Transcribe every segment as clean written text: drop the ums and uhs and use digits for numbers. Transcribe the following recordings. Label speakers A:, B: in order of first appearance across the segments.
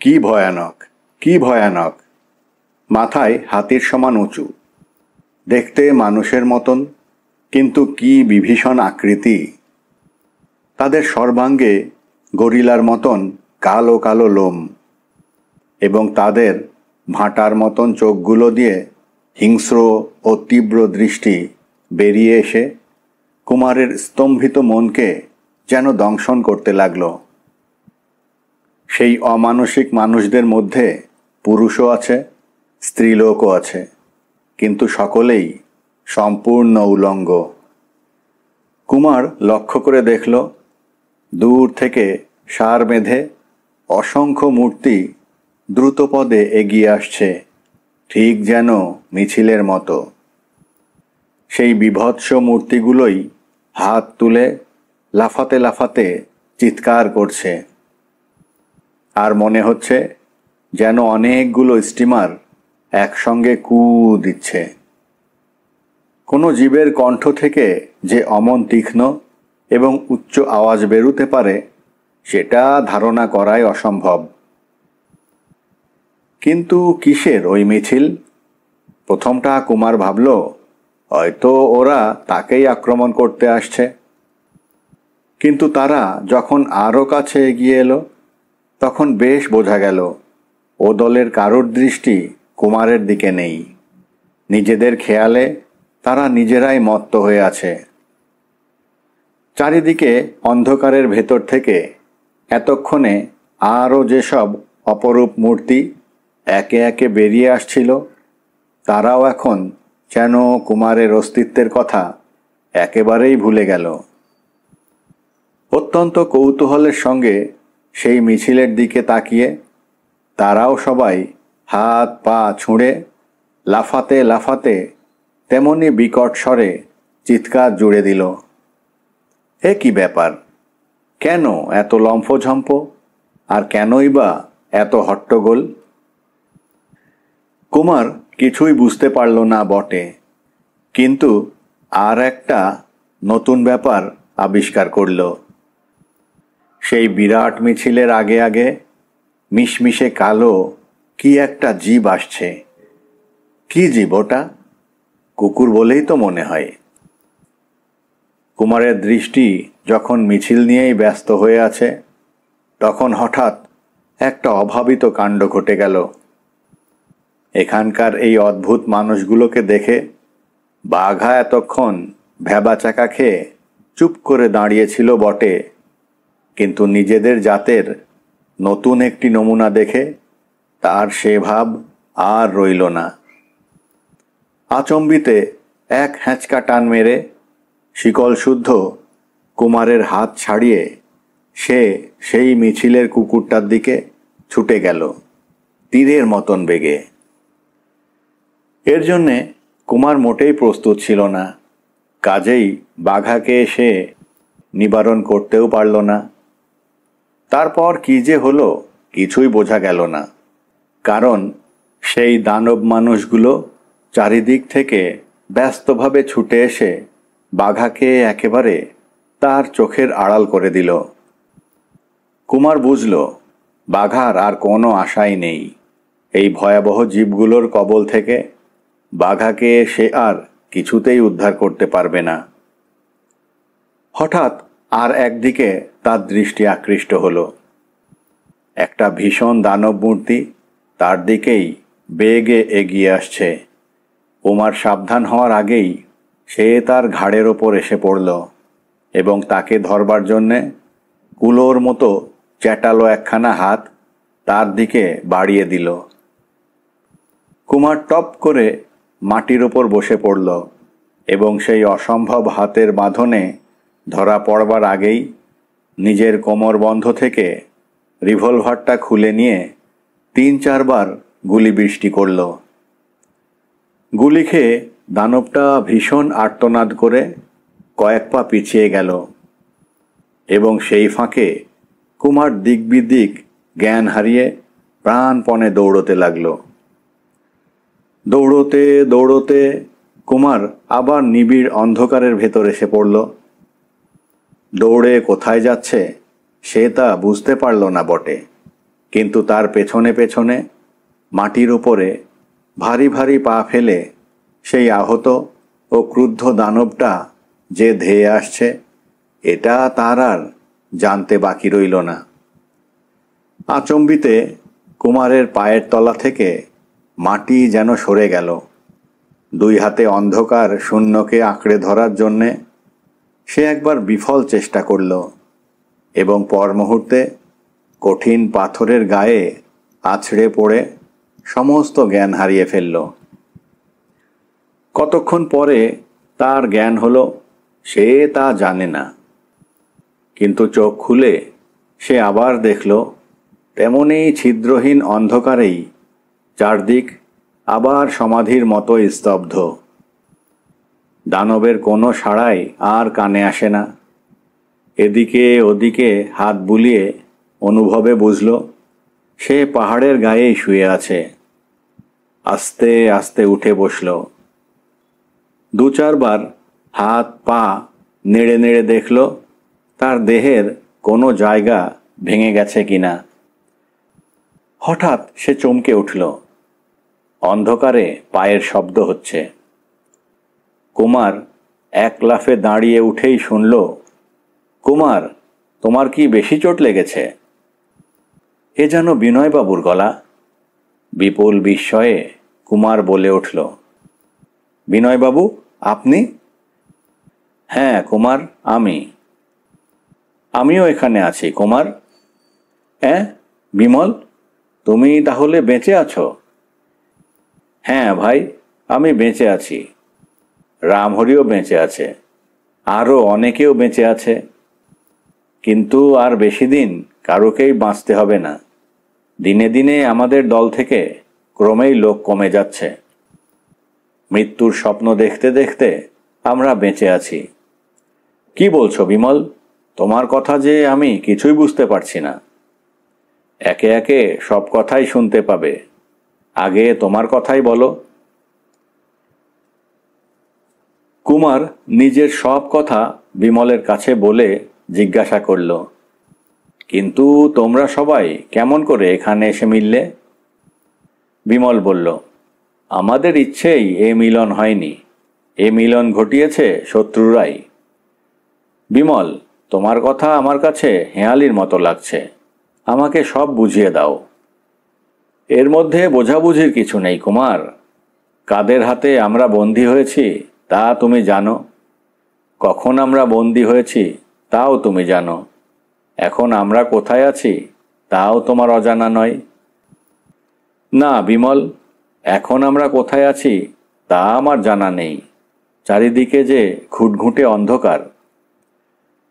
A: কি ভয়ানক, কি ভয়ানক! মাথায় হাতির সমান উঁচু, দেখতে মানুষের মতন, কিন্তু কি বিভীষণ আকৃতি! তাদের সর্বাঙ্গে গরিলার মতন কালো কালো লোম, এবং তাদের ভাঁটার মতন চোখগুলো দিয়ে হিংস্র ও তীব্র দৃষ্টি বেরিয়ে এসে কুমারের স্তম্ভিত মনকে যেন দংশন করতে লাগল। সেই অমানসিক মানুষদের মধ্যে পুরুষও আছে, স্ত্রীলোকও আছে, কিন্তু সকলেই সম্পূর্ণ উলঙ্গ। কুমার লক্ষ্য করে দেখল, দূর থেকে সার বেঁধে অসংখ্য মূর্তি দ্রুতপদে এগিয়ে আসছে, ঠিক যেন মিছিলের মতো। সেই বীভৎস মূর্তিগুলোই হাত তুলে লাফাতে লাফাতে চিৎকার করছে, আর মনে হচ্ছে যেন অনেকগুলো স্টিমার একসঙ্গে কু দিচ্ছে। কোনো জীবের কণ্ঠ থেকে যে অমন তীক্ষ্ণ এবং উচ্চ আওয়াজ বেরুতে পারে সেটা ধারণা করাই অসম্ভব। কিন্তু কিসের ওই মিছিল? প্রথমটা কুমার ভাবল হয়তো ওরা তাকেই আক্রমণ করতে আসছে, কিন্তু তারা যখন আরও কাছে এগিয়ে এলো তখন বেশ বোঝা গেল ও দলের কারোর দৃষ্টি কুমারের দিকে নেই। নিজেদের খেয়ালে তারা নিজেরাই মত্ত হয়ে আছে। চারিদিকে অন্ধকারের ভেতর থেকে এতক্ষণে আরও যেসব অপরূপ মূর্তি একে একে বেরিয়ে আসছিল, তারাও এখন যেন কুমারের অস্তিত্বের কথা একেবারেই ভুলে গেল। অত্যন্ত কৌতূহলের সঙ্গে সেই মিছিলের দিকে তাকিয়ে তারাও সবাই হাত পা ছুঁড়ে লাফাতে লাফাতে তেমনি বিকট স্বরে চিৎকার জুড়ে দিল। এ কি ব্যাপার? কেন এত লম্ফঝম্প, আর কেনই বা এত হট্টগোল? কুমার কিছুই বুঝতে পারল না বটে, কিন্তু আর একটা নতুন ব্যাপার আবিষ্কার করল। সেই বিরাট মিছিলের আগে আগে মিশমিশে কালো কি একটা জীব আসছে। কি জীব ওটা? কুকুর বলেই তো মনে হয়। কুমারের দৃষ্টি যখন মিছিল নিয়েই ব্যস্ত হয়ে আছে, তখন হঠাৎ একটা অভাবিত কাণ্ড ঘটে গেল। এখানকার এই অদ্ভুত মানুষগুলোকে দেখে বাঘা এতক্ষণ ভ্যাবাচাকা খেয়ে চুপ করে দাঁড়িয়েছিল বটে, কিন্তু নিজেদের জাতের নতুন একটি নমুনা দেখে তার সে ভাব আর রইল না। আচম্বিতে এক হ্যাঁচকা টান মেরে শিকল শুদ্ধ কুমারের হাত ছাড়িয়ে সে সেই মিছিলের কুকুরটার দিকে ছুটে গেল তীরের মতন বেগে। এর জন্যে কুমার মোটেই প্রস্তুত ছিল না, কাজেই বাঘাকে সে নিবারণ করতেও পারল না। তারপর কি যে হলো কিছুই বোঝা গেল না, কারণ সেই দানব মানুষগুলো চারিদিক থেকে ব্যস্তভাবে ছুটে এসে বাঘাকে একেবারে তার চোখের আড়াল করে দিল। কুমার বুঝল বাঘার আর কোনো আশাই নেই। এই ভয়াবহ জীবগুলোর কবল থেকে বাঘাকে সে আর কিছুতেই উদ্ধার করতে পারবে না। হঠাৎ আর একদিকে তার দৃষ্টি আকৃষ্ট হলো। একটা ভীষণ দানব মূর্তি তার দিকেই বেগে এগিয়ে আসছে। কুমার সাবধান হওয়ার আগেই সে তার ঘাড়ের ওপর এসে পড়ল এবং তাকে ধরবার জন্যে কুলোর মতো চ্যাটালো একখানা হাত তার দিকে বাড়িয়ে দিল। কুমার টপ করে মাটির ওপর বসে পড়ল এবং সেই অসম্ভব হাতের বাঁধনে ধরা পড়বার আগেই নিজের কোমরবন্ধ থেকে রিভলভারটা খুলে নিয়ে ৩-৪ বার গুলি বৃষ্টি করল। গুলি খেয়ে দানবটা ভীষণ আর্তনাদ করে কয়েক পা পিছিয়ে গেল এবং সেই ফাঁকে কুমার দিক বিদিক জ্ঞান হারিয়ে প্রাণপণে দৌড়তে লাগল। দৌড়তে দৌড়তে কুমার আবার নিবিড় অন্ধকারের ভেতর এসে পড়ল। দৌড়ে কোথায় যাচ্ছে সে তা বুঝতে পারল না বটে, কিন্তু তার পেছনে পেছনে মাটির উপরে ভারী ভারী পা ফেলে সেই আহত ও ক্রুদ্ধ দানবটা যে ধেয়ে আসছে, এটা তার আর জানতে বাকি রইল না। আচম্বিতে কুমারের পায়ের তলা থেকে মাটি যেন সরে গেল। দুই হাতে অন্ধকার শূন্যকে আঁকড়ে ধরার জন্যে সে একবার বিফল চেষ্টা করল এবং পর মুহূর্তে কঠিন পাথরের গায়ে আছড়ে পড়ে সমস্ত জ্ঞান হারিয়ে ফেলল। কতক্ষণ পরে তার জ্ঞান হলো সে তা জানে না, কিন্তু চোখ খুলে সে আবার দেখল তেমনি ছিদ্রহীন অন্ধকারেই চারদিক আবার সমাধির মতো স্তব্ধ। দানবের কোনো সাড়াই আর কানে আসে না। এদিকে ওদিকে হাত বুলিয়ে অনুভবে বুঝল সে পাহাড়ের গায়েই শুয়ে আছে। আস্তে আস্তে উঠে বসল। দু চারবার হাত পা নেড়ে নেড়ে দেখল তার দেহের কোনো জায়গা ভেঙে গেছে কিনা। হঠাৎ সে চমকে উঠল। অন্ধকারে পায়ের শব্দ হচ্ছে। কুমার এক লাফে দাঁড়িয়ে উঠেই শুনল, কুমার, তোমার কি বেশি চোট লেগেছে? এ যেন বিনয়বাবুর গলা। বিপুল বিস্ময়ে কুমার বলে উঠল, বিনয়বাবু, আপনি? হ্যাঁ কুমার, আমিও এখানে আছি কুমার। হ্যাঁ বিমল, তুমি তাহলে বেঁচে আছো? হ্যাঁ ভাই, আমি বেঁচে আছি। রামহরিও বেঁচে আছে, আরও অনেকেও বেঁচে আছে। কিন্তু আর বেশি দিন কারোকেই বাঁচতে হবে না। দিনে দিনে আমাদের দল থেকে ক্রমেই লোক কমে যাচ্ছে। মৃত্যুর স্বপ্ন দেখতে দেখতে আমরা বেঁচে আছি। কি বলছো বিমল? তোমার কথা যে আমি কিছুই বুঝতে পারছি না। একে একে সব কথাই শুনতে পাবে। আগে তোমার কথাই বলো। কুমার নিজের সব কথা বিমলের কাছে বলে জিজ্ঞাসা করল, কিন্তু তোমরা সবাই কেমন করে এখানে এসে মিললে? বিমল বলল, আমাদের ইচ্ছেই এ মিলন হয়নি। এ মিলন ঘটিয়েছে শত্রুরাই। বিমল, তোমার কথা আমার কাছে হেঁয়ালির মতো লাগছে। আমাকে সব বুঝিয়ে দাও। এর মধ্যে বোঝাবুঝির কিছু নেই কুমার। কাদের হাতে আমরা বন্দী হয়েছি তা তুমি জানো। কখন আমরা বন্দী হয়েছি তাও তুমি জানো। এখন আমরা কোথায় আছি তাও তোমার অজানা নয়। না বিমল, এখন আমরা কোথায় আছি তা আমার জানা নেই। চারিদিকে যে ঘুটঘুটে অন্ধকার।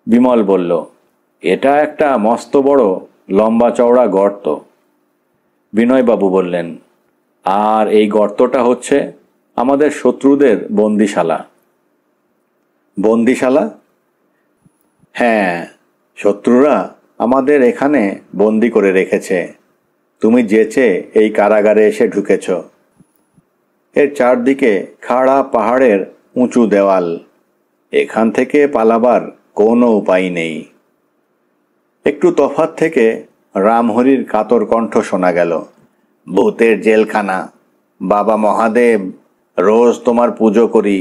A: বিমল বলল, এটা একটা মস্ত বড় লম্বা চওড়া গর্ত। বিনয়বাবু বললেন, আর এই গর্তটা হচ্ছে আমাদের শত্রুদের বন্দিশালা। বন্দিশালা? হ্যাঁ, শত্রুরা আমাদের এখানে বন্দি করে রেখেছে। তুমি যেচে এই কারাগারে এসে ঢুকেছ। এর চারদিকে খাড়া পাহাড়ের উঁচু দেওয়াল। এখান থেকে পালাবার কোনো উপায় নেই। একটু তফাৎ থেকে রামহরির কাতর কণ্ঠ শোনা গেল, ভূতের জেলখানা। বাবা মহাদেব, রোজ তোমার পুজো করি।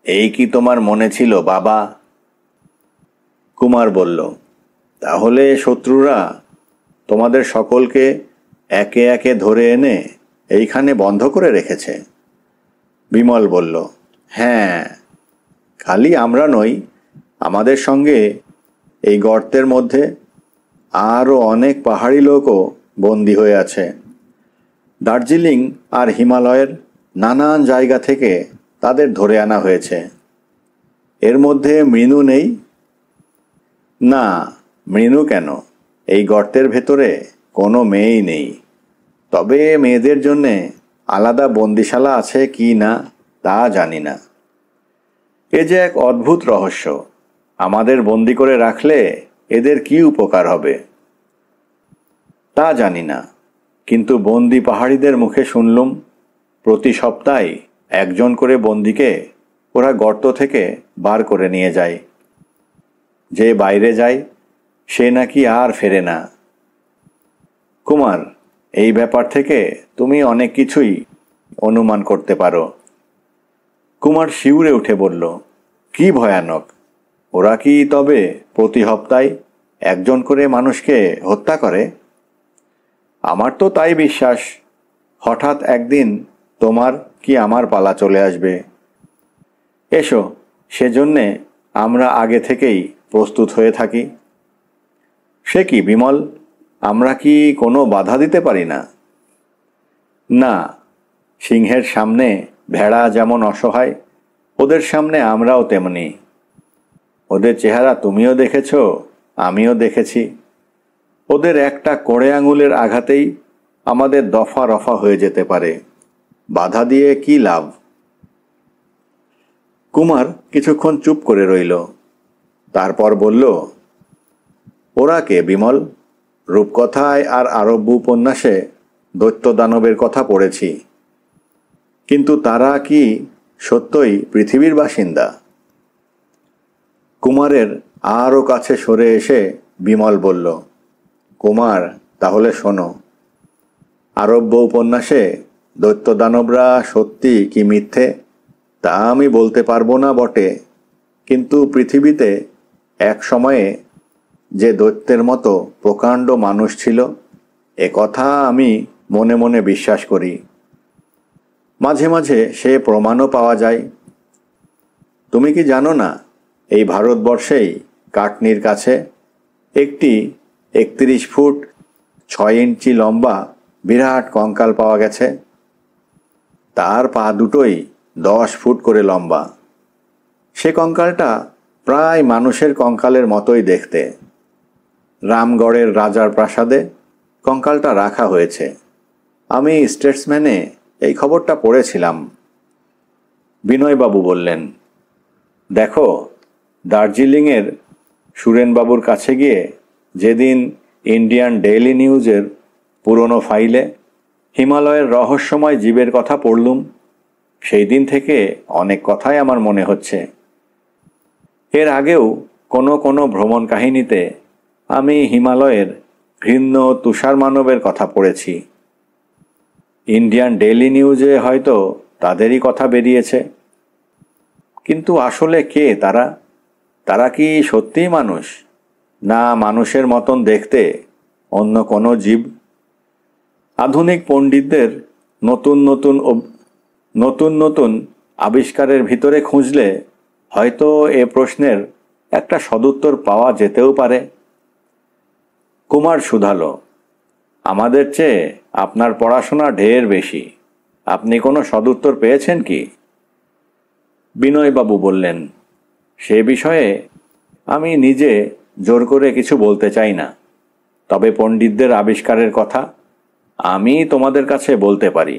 A: এই কি তোমার মনে ছিল বাবা? কুমার বলল, তাহলে শত্রুরা তোমাদের সকলকে একে একে ধরে এনে এইখানে বন্ধ করে রেখেছে? বিমল বলল, হ্যাঁ, খালি আমরা নই, আমাদের সঙ্গে এই গর্তের মধ্যে আরও অনেক পাহাড়ি লোকও বন্দী হয়ে আছে। দার্জিলিং আর হিমালয়ের নানান জায়গা থেকে তাদের ধরে আনা হয়েছে। এর মধ্যে মৃণু নেই? না, মৃণু কেন? এই গর্তের ভেতরে কোনো মেয়েই নেই। তবে মেয়েদের জন্যে আলাদা বন্দিশালা আছে কি না তা জানি না। এ যে এক অদ্ভুত রহস্য। আমাদের বন্দি করে রাখলে এদের কি উপকার হবে তা জানি না, কিন্তু বন্দি পাহাড়িদের মুখে শুনলুম প্রতি সপ্তাহে একজন করে বন্দিকে ওরা গর্ত থেকে বার করে নিয়ে যায়। যে বাইরে যায় সে নাকি আর ফেরে না। কুমার, এই ব্যাপার থেকে তুমি অনেক কিছুই অনুমান করতে পারো। কুমার শিউরে উঠে বলল, কি ভয়ানক! ওরা কি তবে প্রতি সপ্তাহে একজন করে মানুষকে হত্যা করে? আমার তো তাই বিশ্বাস। হঠাৎ একদিন তোমার কি আমার পালা চলে আসবে। এসো, সেজন্যে আমরা আগে থেকেই প্রস্তুত হয়ে থাকি। সে কি বিমল, আমরা কি কোনো বাধা দিতে পারি না? না, সিংহের সামনে ভেড়া যেমন অসহায়, ওদের সামনে আমরাও তেমনি। ওদের চেহারা তুমিও দেখেছ, আমিও দেখেছি। ওদের একটা কড়ে আঙুলের আঘাতেই আমাদের দফা রফা হয়ে যেতে পারে। বাধা দিয়ে কি লাভ? কুমার কিছুক্ষণ চুপ করে রইল। তারপর বলল, ওরা কে বিমল? রূপকথায় আর আরব্য উপন্যাসে দৈত্য দানবের কথা পড়েছি, কিন্তু তারা কি সত্যই পৃথিবীর বাসিন্দা? কুমারের আরও কাছে সরে এসে বিমল বলল, কুমার, তাহলে শোনো। আরব্য উপন্যাসে দৈত্য দানবরা সত্যি কি মিথ্যে তা আমি বলতে পারবো না বটে, কিন্তু পৃথিবীতে এক সময়ে যে দৈত্যের মতো প্রকাণ্ড মানুষ ছিল, এ কথা আমি মনে মনে বিশ্বাস করি। মাঝে মাঝে সে প্রমাণও পাওয়া যায়। তুমি কি জানো না, এই ভারতবর্ষেই কাটনির কাছে একটি 31 ফুট 6 ইঞ্চি লম্বা বিরাট কঙ্কাল পাওয়া গেছে। তার পা দুটোই 10 ফুট করে লম্বা। সে কঙ্কালটা প্রায় মানুষের কঙ্কালের মতোই দেখতে। রামগড়ের রাজার প্রাসাদে কঙ্কালটা রাখা হয়েছে। আমি স্টেটসম্যানে এই খবরটা পড়েছিলাম। বিনয়বাবু বললেন, দেখো, দার্জিলিংয়ের সুরেনবাবুর কাছে গিয়ে যেদিন ইন্ডিয়ান ডেইলি নিউজের পুরনো ফাইলে হিমালয়ের রহস্যময় জীবের কথা পড়লুম, সেই দিন থেকে অনেক কথাই আমার মনে হচ্ছে। এর আগেও কোনো কোনো ভ্রমণ কাহিনীতে আমি হিমালয়ের ঘৃণ্য তুষার মানবের কথা পড়েছি। ইন্ডিয়ান ডেইলি নিউজে হয়তো তাদেরই কথা বেরিয়েছে, কিন্তু আসলে কে তারা? তারা কি সত্যিই মানুষ, না মানুষের মতন দেখতে অন্য কোনো জীব? আধুনিক পণ্ডিতদের নতুন নতুন আবিষ্কারের ভিতরে খুঁজলে হয়তো এ প্রশ্নের একটা সদুত্তর পাওয়া যেতেও পারে। কুমার শুধালো, আমাদের চেয়ে আপনার পড়াশোনা ঢের বেশি। আপনি কোনো সদুত্তর পেয়েছেন কি? বিনয়বাবু বললেন, সে বিষয়ে আমি নিজে জোর করে কিছু বলতে চাই না, তবে পণ্ডিতদের আবিষ্কারের কথা আমি তোমাদের কাছে বলতে পারি।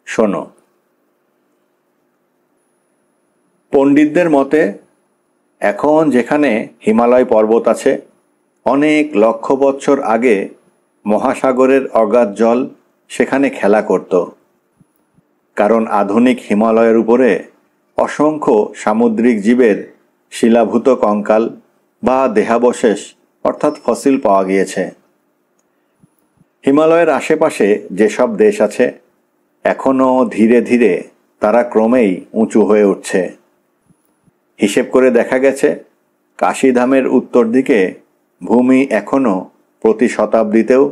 A: শোনো। পণ্ডিতদের মতে এখন যেখানে হিমালয় পর্বত আছে, অনেক লক্ষ বছর আগে মহাসাগরের অগাধ জল সেখানে খেলা করত। কারণ আধুনিক হিমালয়ের উপরে অসংখ্য সামুদ্রিক জীবের শিলাভূত কঙ্কাল বা দেহাবশেষ অর্থাৎ ফসিল পাওয়া গিয়েছে। হিমালয়ের আশেপাশে যেসব দেশ আছে, এখনও ধীরে ধীরে তারা ক্রমেই উঁচু হয়ে উঠছে। হিসেব করে দেখা গেছে, কাশীধামের উত্তর দিকে ভূমি এখনও প্রতি শতাব্দীতেও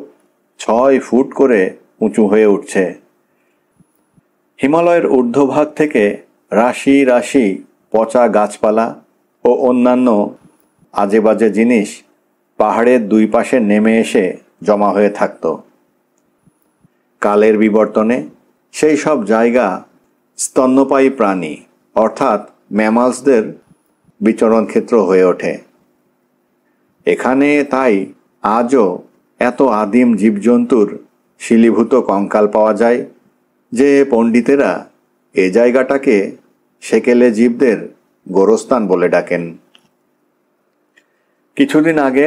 A: 6 ফুট করে উঁচু হয়ে উঠছে। হিমালয়ের ঊর্ধ্বভাগ থেকে রাশি রাশি পচা গাছপালা ও অন্যান্য আজেবাজে জিনিস পাহাড়ের দুই পাশে নেমে এসে জমা হয়ে থাকত। কালের বিবর্তনে সেই সব জায়গা স্তন্যপায়ী প্রাণী অর্থাৎ ম্যামালসদের বিচরণ ক্ষেত্র হয়ে ওঠে। এখানে তাই আজও এত আদিম জীবজন্তুর শিলীভূত কঙ্কাল পাওয়া যায় যে পণ্ডিতেরা এ জায়গাটাকে সেকেলে জীবদের গোরস্থান বলে ডাকেন। কিছুদিন আগে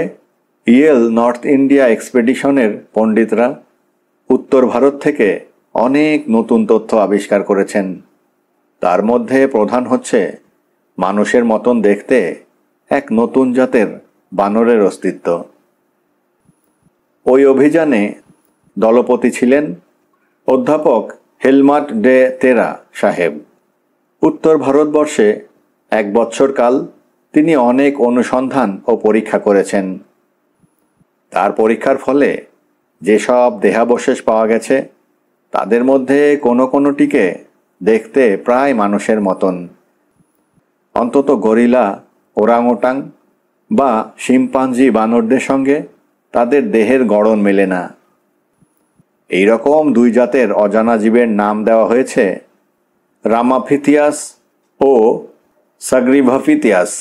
A: ইয়েল নর্থ ইন্ডিয়া এক্সপেডিশনের পণ্ডিতরা উত্তর ভারত থেকে অনেক নতুন তথ্য আবিষ্কার করেছেন। তার মধ্যে প্রধান হচ্ছে মানুষের মতন দেখতে এক নতুন জাতের বানরের অস্তিত্ব। ওই অভিযানে দলপতি ছিলেন অধ্যাপক হেলমাট ডে তেরা সাহেব। উত্তর ভারতবর্ষে 1 বৎসর কাল তিনি অনেক অনুসন্ধান ও পরীক্ষা করেছেন। তার পরীক্ষার ফলে যেসব দেহাবশেষ পাওয়া গেছে তাদের মধ্যে কোনোটিকে দেখতে প্রায় মানুষের মতন। অন্তত গরিলা, ওরাংওটাং বা শিম্পাঞ্জি বানরদের সঙ্গে তাদের দেহের গড়ন মেলে না। এই রকম 2 জাতের অজানা জীবের নাম দেওয়া হয়েছে রামাফিথিয়াস ও সাগ্রিভাফিথিয়াস।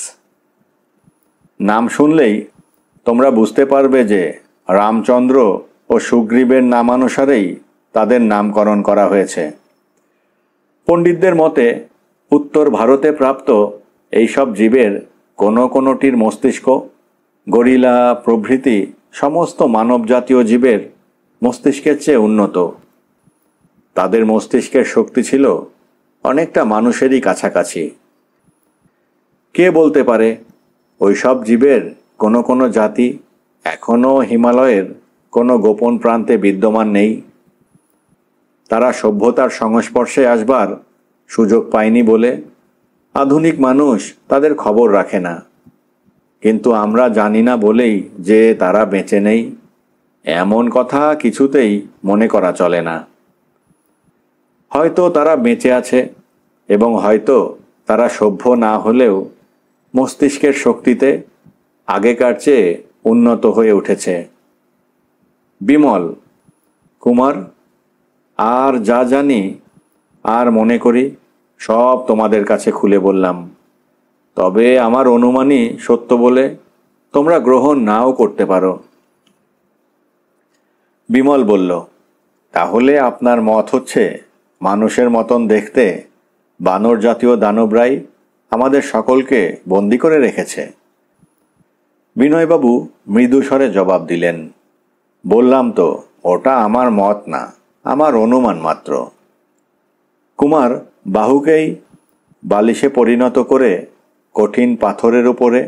A: নাম শুনলেই তোমরা বুঝতে পারবে যে রামচন্দ্র ও সুগ্রীবের নামানুসারেই তাদের নামকরণ করা হয়েছে। পণ্ডিতদের মতে উত্তর ভারতে প্রাপ্ত এইসব জীবের কোনোটির মস্তিষ্ক গরিলা প্রভৃতি সমস্ত মানবজাতীয় জীবের মস্তিষ্কের চেয়ে উন্নত। তাদের মস্তিষ্কের শক্তি ছিল অনেকটা মানুষেরই কাছাকাছি। কে বলতে পারে ওই সব জীবের কোনো জাতি এখনও হিমালয়ের কোনো গোপন প্রান্তে বিদ্যমান নেই? তারা সভ্যতার সংস্পর্শে আসবার সুযোগ পায়নি বলে আধুনিক মানুষ তাদের খবর রাখে না। কিন্তু আমরা জানি না বলেই যে তারা বেঁচে নেই, এমন কথা কিছুতেই মনে করা চলে না। হয়তো তারা বেঁচে আছে এবং হয়তো তারা সভ্য না হলেও মস্তিষ্কের শক্তিতে আগেকার চেয়ে উন্নত হয়ে উঠেছে। বিমল, কুমার, আর যা জানি আর মনে করি সব তোমাদের কাছে খুলে বললাম। তবে আমার অনুমানই সত্য বলে তোমরা গ্রহণ নাও করতে পারো। বিমল বলল, তাহলে আপনার মত হচ্ছে মানুষের মতন দেখতে বানর জাতীয় দানবরাই আমাদের সকলকে বন্দি করে রেখেছে? বিনয়বাবু মৃদু স্বরে জবাব দিলেন, বললাম তো ওটা আমার মত না, আমার অনুমান মাত্র। কুমার বাহুকেই বালিশে পরিণত করে কঠিন পাথরের উপরে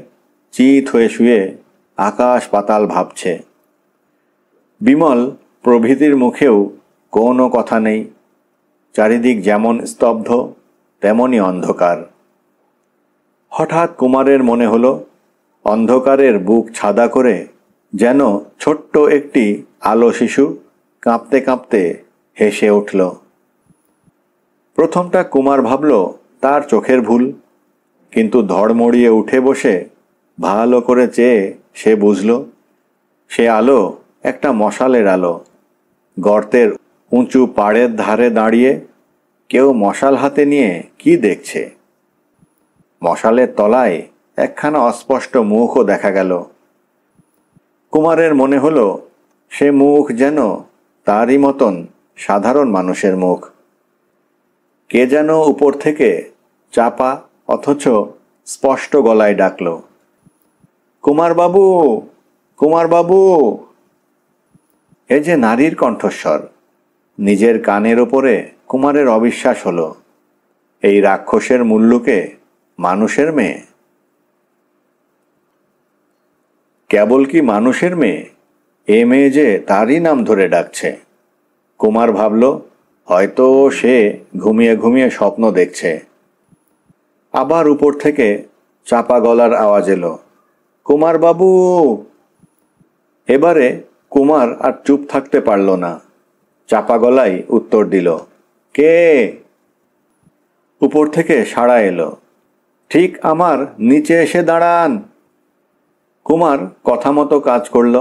A: চিত হয়ে শুয়ে আকাশ পাতাল ভাবছে। বিমল প্রভৃতির মুখেও কোনো কথা নেই। চারিদিক যেমন স্তব্ধ তেমনি অন্ধকার। হঠাৎ কুমারের মনে হলো অন্ধকারের বুক ছাদা করে যেন ছোট্ট একটি আলো শিশু কাঁপতে কাঁপতে হেসে উঠল। প্রথমটা কুমার ভাবল তার চোখের ভুল, কিন্তু ধড়মড়িয়ে উঠে বসে ভালো করে চেয়ে সে বুঝল সে আলো একটা মশালের আলো। গর্তের উঁচু পাড়ের ধারে দাঁড়িয়ে কেউ মশাল হাতে নিয়ে কি দেখছে। মশালের তলায় একখানা অস্পষ্ট মুখও দেখা গেল। কুমারের মনে হলো সে মুখ যেন তারই মতন সাধারণ মানুষের মুখ। কে যেন উপর থেকে চাপা অথচ স্পষ্ট গলায় ডাকল, কুমারবাবু, কুমারবাবু। এ যে নারীর কণ্ঠস্বর। নিজের কানের ওপরে কুমারের অবিশ্বাস হলো। এই রাক্ষসের মুল্লুকে মানুষের মেয়ে? কেবল কি মানুষের মেয়ে? এ মেয়ে যে তারই নাম ধরে ডাকছে। কুমার ভাবল হয়তো সে ঘুমিয়ে ঘুমিয়ে স্বপ্ন দেখছে। আবার উপর থেকে চাপা গলার আওয়াজ এলো, কুমারবাবু। এবারে কুমার আর চুপ থাকতে পারল না, চাপা গলায় উত্তর দিল, কে? উপর থেকে সাড়া এলো, ঠিক আমার নিচে এসে দাঁড়ান। কুমার কথা মতো কাজ করল।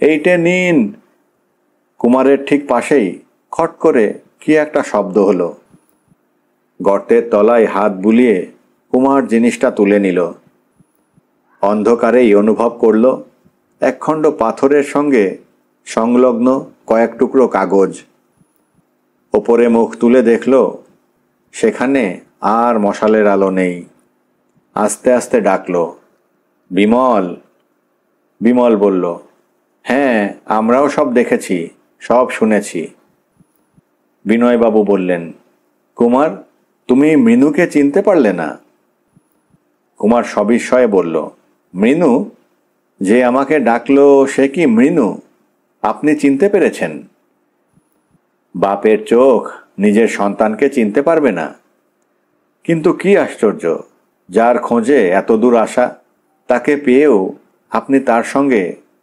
A: এইটে নিন। কুমারের ঠিক পাশেই খট করে কি একটা শব্দ হলো। গর্তের তলায় হাত বুলিয়ে কুমার জিনিসটা তুলে নিল। অন্ধকারেই অনুভব করল একখণ্ড পাথরের সঙ্গে সংলগ্ন কয়েক টুকরো কাগজ। ওপরে মুখ তুলে দেখল সেখানে আর মশালের আলো নেই। আস্তে আস্তে ডাকল, বিমল। বিমল বলল, হ্যাঁ, আমরাও সব দেখেছি, সব শুনেছি। বিনয়বাবু বললেন, কুমার, তুমি মৃণুকে চিনতে পারলে না? কুমার সবিস্ময়ে বলল, মৃণু? যে আমাকে ডাকলো সে কি মৃণু? আপনি চিনতে পেরেছেন? বাপের চোখ নিজের সন্তানকে চিনতে পারবে না? কিন্তু কি আশ্চর্য, যার খোঁজে এত দূর আসা, তাকে পেয়েও আপনি তার সঙ্গে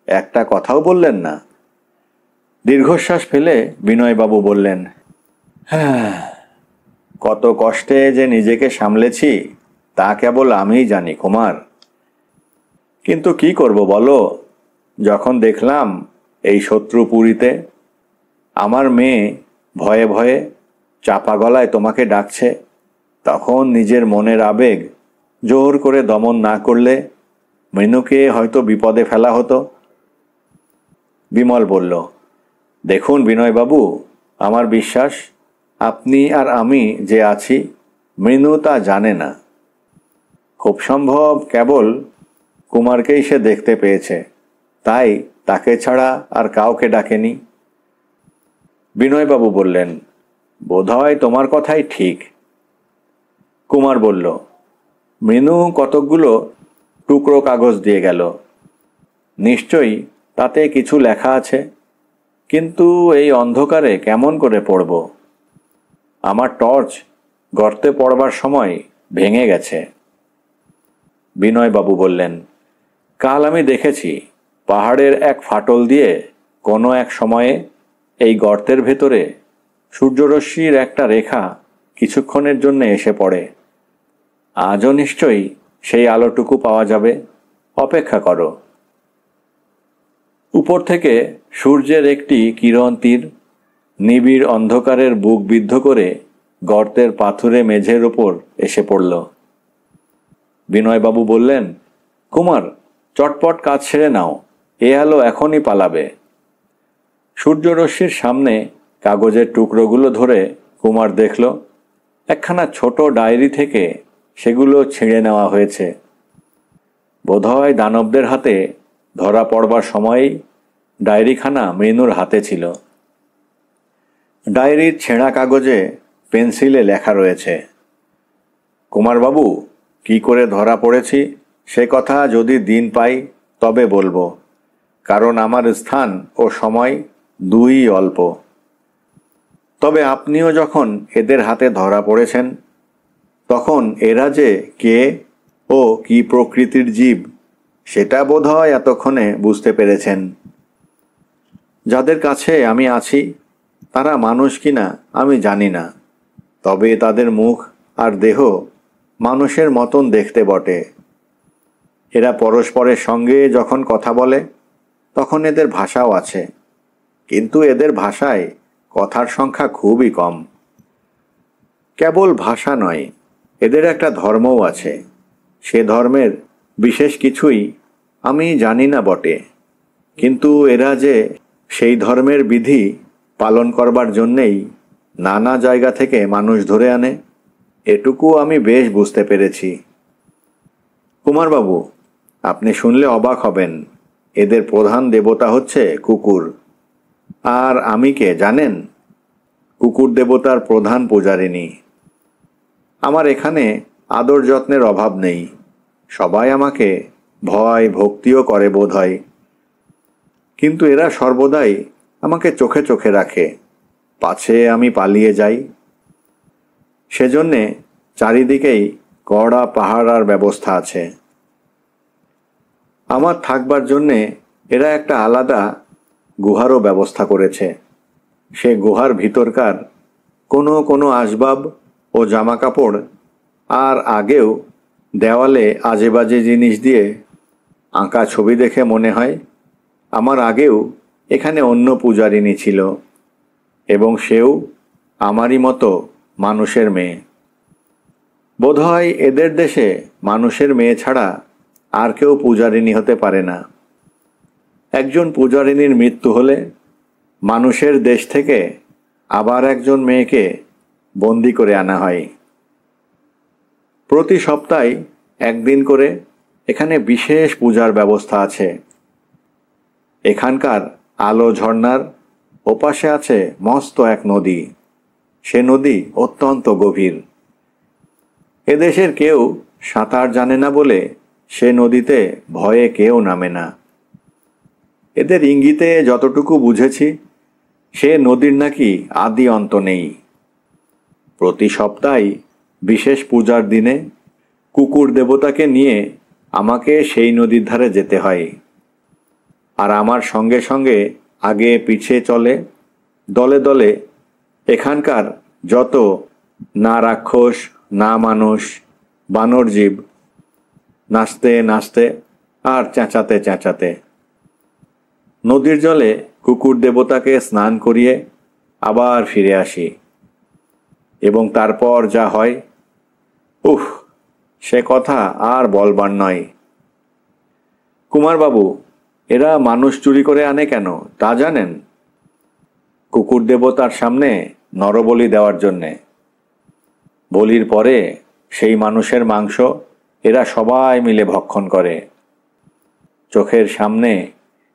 A: একটা কথাও বললেন না। দীর্ঘশ্বাস ফেলে বিনয়বাবু বললেন, হ্যাঁ, কত কষ্টে যে নিজেকে সামলেছি তা কেবল আমিই জানি কুমার। কিন্তু কি করব বলো, যখন দেখলাম এই শত্রুপুরীতে আমার মেয়ে ভয়ে ভয়ে চাপা গলায় তোমাকে ডাকছে, তখন নিজের মনের আবেগ জোর করে দমন না করলে মৃণুকে হয়তো বিপদে ফেলা হতো। বিমল বলল, দেখুন বিনয়বাবু, আমার বিশ্বাস আপনি আর আমি যে আছি মৃণু তা জানে না। খুব সম্ভব কেবল কুমারকেই সে দেখতে পেয়েছে, তাই তাকে ছাড়া আর কাউকে ডাকেনি। বিনয়বাবু বললেন, বোধহয় তোমার কথাই ঠিক। কুমার বলল, মৃণু কতকগুলো টুকরো কাগজ দিয়ে গেল, নিশ্চয়ই তাতে কিছু লেখা আছে, কিন্তু এই অন্ধকারে কেমন করে পড়ব? আমার টর্চ গর্তে পড়বার সময় ভেঙে গেছে। বিনয়বাবু বললেন, কাল আমি দেখেছি পাহাড়ের এক ফাটল দিয়ে কোনো এক সময়ে এই গর্তের ভেতরে সূর্যরশ্মির একটা রেখা কিছুক্ষণের জন্য এসে পড়ে। আজও নিশ্চয়ই সেই আলোটুকু পাওয়া যাবে, অপেক্ষা করো। উপর থেকে সূর্যের একটি কিরণ তীর নিবিড় অন্ধকারের বুক বিদ্ধ করে গর্তের পাথুরে মেঝের ওপর এসে পড়ল। বিনয়বাবু বললেন, কুমার, চটপট কাজ সেরে নাও, এ আলো এখনই পালাবে। সূর্যরশ্মির সামনে কাগজের টুকরোগুলো ধরে কুমার দেখল একখানা ছোট ডায়েরি থেকে সেগুলো ছিঁড়ে নেওয়া হয়েছে। বোধহয় দানবদের হাতে ধরা পড়বার সময়ই ডায়েরিখানা মৃণুর হাতে ছিল। ডায়েরির ছেঁড়া কাগজে পেন্সিলে লেখা রয়েছে, কুমারবাবু, কি করে ধরা পড়েছি সে কথা যদি দিন পাই তবে বলবো, কারণ আমার স্থান ও সময় দুই অল্প। তবে আপনিও যখন এদের হাতে ধরা পড়েছেন, তখন এরা যে কে ও কি প্রকৃতির জীব সেটা বোধহয় এতক্ষণে বুঝতে পেরেছেন। যাদের কাছে আমি আছি তারা মানুষ কিনা আমি জানি না, তবে তাদের মুখ আর দেহ মানুষের মতন দেখতে বটে। এরা পরস্পরের সঙ্গে যখন কথা বলে তখন এদের ভাষাও আছে, কিন্তু এদের ভাষায় কথার সংখ্যা খুবই কম। কেবল ভাষা নয়, এদের একটা ধর্মও আছে। সে ধর্মের বিশেষ কিছুই আমি জানি না বটে, কিন্তু এরা যে সেই ধর্মের বিধি পালন করবার জন্যেই নানা জায়গা থেকে মানুষ ধরে আনে, এটুকু আমি বেশ বুঝতে পেরেছি। কুমারবাবু, আপনি শুনলে অবাক হবেন, এদের প্রধান দেবতা হচ্ছে কুকুর। আর আমি কে জানেন? কুকুর দেবতার প্রধান পূজারিণী। আমার এখানে আদর যত্নের অভাব নেই, সবাই আমাকে ভয় ভক্তিও করে বোধ হয়, কিন্তু এরা সর্বদাই আমাকে চোখে চোখে রাখে, পাছে আমি পালিয়ে যাই। সেজন্যে চারিদিকেই কড়া পাহারার ব্যবস্থা আছে। আমার থাকবার জন্যে এরা একটা আলাদা গুহারও ব্যবস্থা করেছে। সে গুহার ভিতরকার কোনো কোনো আসবাব ও জামা কাপড় আর আগেও দেওয়ালে আজে বাজে জিনিস দিয়ে আঁকা ছবি দেখে মনে হয় আমার আগেও এখানে অন্য পূজারিণী ছিল, এবং সেও আমারই মতো মানুষের মেয়ে। বোধহয় এদের দেশে মানুষের মেয়ে ছাড়া আর কেউ পূজারিণী হতে পারে না। একজন পূজারিণীর মৃত্যু হলে মানুষের দেশ থেকে আবার একজন মেয়েকে বন্দি করে আনা হয়। প্রতি সপ্তাহে একদিন করে এখানে বিশেষ পূজার ব্যবস্থা আছে। এখানকার আলো ঝর্ণার ওপাশে আছে মস্ত এক নদী। সে নদী অত্যন্ত গভীর। এদেশের কেউ সাঁতার জানে না বলে সে নদীতে ভয়ে কেউ নামে না। এদের ইঙ্গিতে যতটুকু বুঝেছি, সে নদীর নাকি আদি অন্ত নেই। প্রতি সপ্তাহে বিশেষ পূজার দিনে কুকুর দেবতাকে নিয়ে আমাকে সেই নদীর ধারে যেতে হয়। আর আমার সঙ্গে সঙ্গে আগে পিছে চলে দলে দলে এখানকার যত না রাক্ষস না মানুষ বানর জীব, নাচতে নাচতে আর চেঁচাতে চেঁচাতে। নদীর জলে কুকুর দেবতাকে স্নান করিয়ে আবার ফিরে আসি, এবং তারপর যা হয়, সে কথা আর বলবার নয়। কুমারবাবু, এরা মানুষ চুরি করে আনে কেন তা জানেন? কুকুর দেবতার সামনে নরবলি দেওয়ার জন্যে। বলির পরে সেই মানুষের মাংস এরা সবাই মিলে ভক্ষণ করে। চোখের সামনে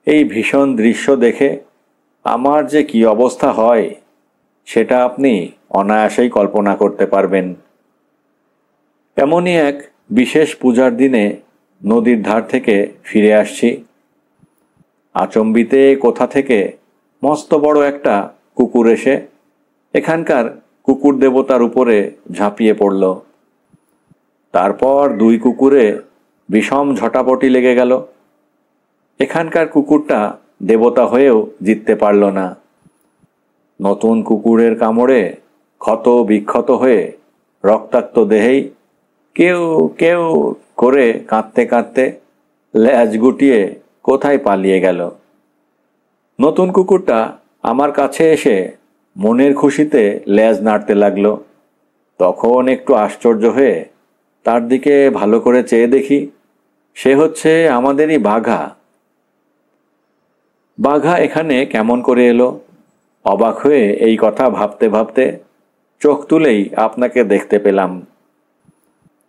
A: এই ভীষণ দৃশ্য দেখে আমার যে কি অবস্থা হয় সেটা আপনি অনায়াসেই কল্পনা করতে পারবেন। এমনই এক বিশেষ পূজার দিনে নদীর ধার থেকে ফিরে আসছি। আচম্বিতে কোথা থেকে মস্ত বড় একটা কুকুর এসে এখানকার কুকুর দেবতার উপরে ঝাঁপিয়ে পড়ল। তারপর দুই কুকুরে বিষম ঝটাপটি লেগে গেল। এখানকার কুকুরটা দেবতা হয়েও জিততে পারল না। নতুন কুকুরের কামড়ে ক্ষত বিক্ষত হয়ে রক্তাক্ত দেহেই কেউ কেউ করে কাঁদতে কাঁদতে লেজ গুটিয়ে কোথায় পালিয়ে গেল। নতুন কুকুরটা আমার কাছে এসে মনের খুশিতে লেজ নাড়তে লাগলো। তখন একটু আশ্চর্য হয়ে তার দিকে ভালো করে চেয়ে দেখি, সে হচ্ছে আমাদেরই বাঘা। বাঘা এখানে কেমন করে এলো? অবাক হয়ে এই কথা ভাবতে ভাবতে চোখ তুলেই আপনাকে দেখতে পেলাম।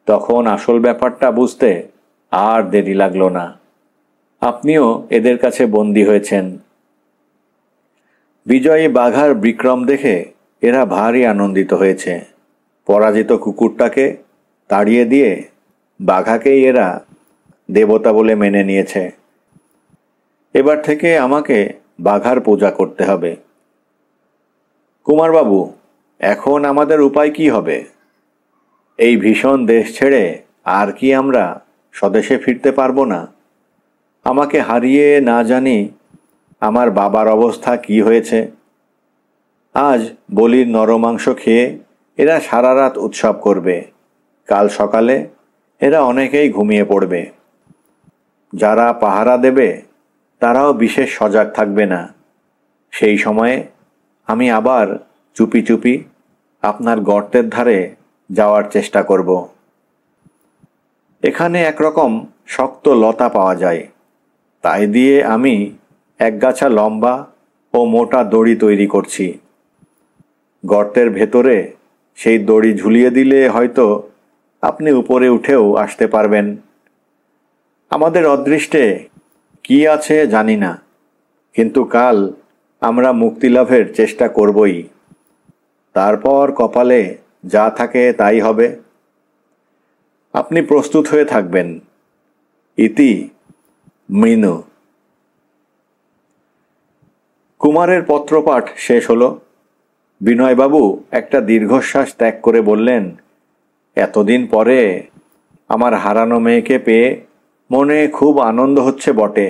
A: তখন আসল ব্যাপারটা বুঝতে আর দেরি লাগলো না। আপনিও এদের কাছে বন্দী হয়েছেন। বিজয়ী বাঘার বিক্রম দেখে এরা ভারী আনন্দিত হয়েছে। পরাজিত কুকুরটাকে তাড়িয়ে দিয়ে বাঘাকেই এরা দেবতা বলে মেনে নিয়েছে। এবার থেকে আমাকে বাঘার পূজা করতে হবে। কুমারবাবু, এখন আমাদের উপায় কি হবে? এই ভীষণ দেশ ছেড়ে আর কি আমরা স্বদেশে ফিরতে পারবো না? আমাকে হারিয়ে না জানি আমার বাবার অবস্থা কি হয়েছে। আজ বলির নরমাংস খেয়ে এরা সারা রাত উৎসব করবে। কাল সকালে এরা অনেকেই ঘুমিয়ে পড়বে। যারা পাহারা দেবে তারাও বিশেষ সজাগ থাকবে না। সেই সময়ে আমি আবার চুপি চুপি আপনার গর্তের ধারে যাওয়ার চেষ্টা করব। এখানে একরকম শক্ত লতা পাওয়া যায়, তাই দিয়ে আমি একগাছা লম্বা ও মোটা দড়ি তৈরি করছি। গর্তের ভেতরে সেই দড়ি ঝুলিয়ে দিলে হয়তো আপনি উপরে উঠেও আসতে পারবেন। আমাদের অদৃষ্টে কি আছে জানি না, কিন্তু কাল আমরা মুক্তিলাভের চেষ্টা করবই। তারপর কপালে যা থাকে তাই হবে। আপনি প্রস্তুত হয়ে থাকবেন। ইতি মৃণু। কুমারের পত্রপাঠ শেষ হলো। বিনয়বাবু একটা দীর্ঘশ্বাস ত্যাগ করে বললেন, এতদিন পরে আমার হারানো মেয়েকে পেয়ে মনে খুব আনন্দ হচ্ছে বটে,